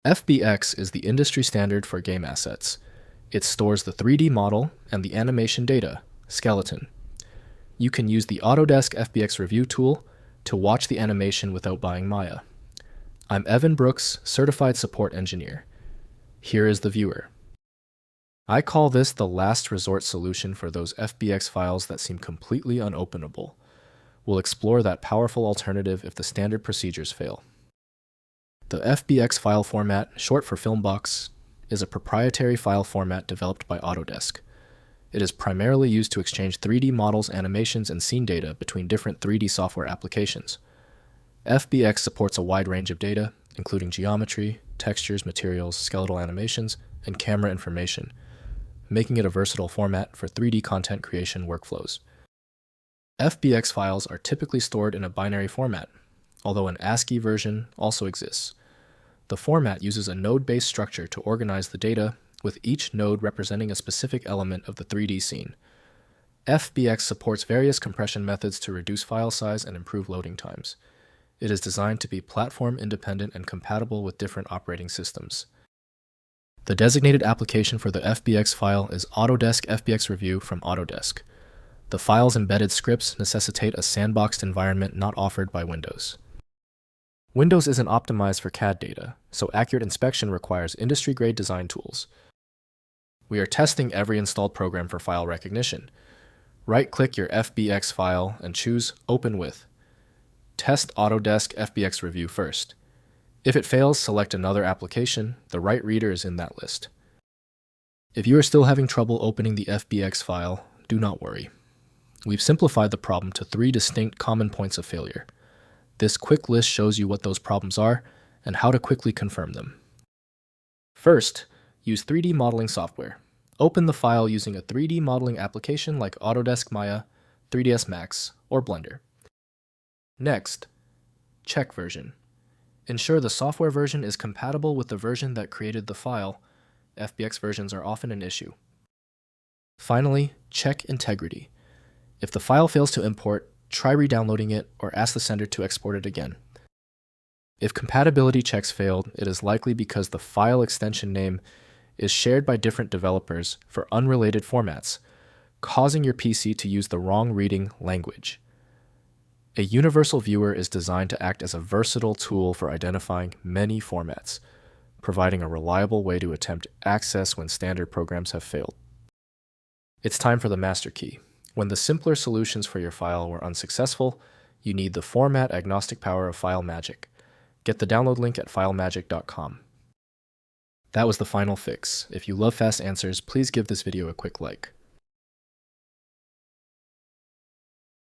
FBX is the industry standard for game assets. It stores the 3D model and the animation data, skeleton. You can use the Autodesk FBX Review tool to watch the animation without buying Maya. I'm Evan Brooks, Certified Support Engineer. Here is the viewer. I call this the last resort solution for those FBX files that seem completely unopenable. We'll explore that powerful alternative if the standard procedures fail. The FBX file format, short for Filmbox, is a proprietary file format developed by Autodesk. It is primarily used to exchange 3D models, animations, and scene data between different 3D software applications. FBX supports a wide range of data, including geometry, textures, materials, skeletal animations, and camera information, making it a versatile format for 3D content creation workflows. FBX files are typically stored in a binary format, although an ASCII version also exists. The format uses a node-based structure to organize the data, with each node representing a specific element of the 3D scene. FBX supports various compression methods to reduce file size and improve loading times. It is designed to be platform-independent and compatible with different operating systems. The designated application for the FBX file is Autodesk FBX Review from Autodesk. The file's embedded scripts necessitate a sandboxed environment not offered by Windows. Windows isn't optimized for CAD data, so accurate inspection requires industry-grade design tools. We are testing every installed program for file recognition. Right-click your FBX file and choose Open With. Test Autodesk FBX Review first. If it fails, select another application. The right reader is in that list. If you are still having trouble opening the FBX file, do not worry. We've simplified the problem to 3 distinct common points of failure. This quick list shows you what those problems are and how to quickly confirm them. First, use 3D modeling software. Open the file using a 3D modeling application like Autodesk Maya, 3ds Max, or Blender. Next, check version. Ensure the software version is compatible with the version that created the file. FBX versions are often an issue. Finally, check integrity. If the file fails to import, try re-downloading it or ask the sender to export it again. If compatibility checks failed, it is likely because the file extension name is shared by different developers for unrelated formats, causing your PC to use the wrong reading language. A universal viewer is designed to act as a versatile tool for identifying many formats, providing a reliable way to attempt access when standard programs have failed. It's time for the master key. When the simpler solutions for your file were unsuccessful, you need the format agnostic power of FileMagick. Get the download link at filemagick.com. That was the final fix. If you love fast answers, please give this video a quick like.